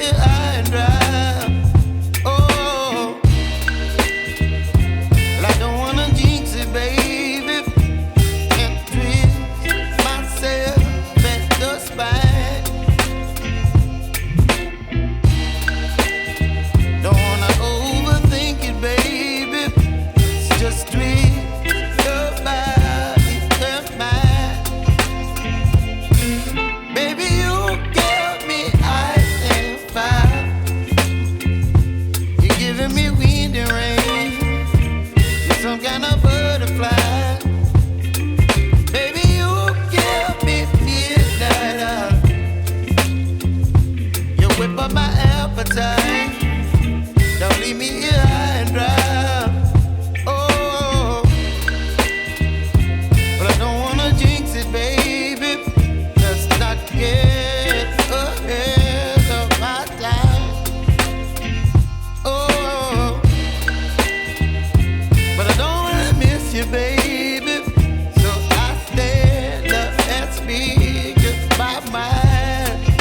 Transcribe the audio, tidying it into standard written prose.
get high and dry. Oh, well, I don't wanna jinx it, baby, and twist myself at the spine. Don't wanna overthink it, baby. It's just twist your body and mine. Baby, you give me ice and fire. You're giving me wind and rain. You're some kind of butterfly. Baby, you give me midnight. You whip up my appetite.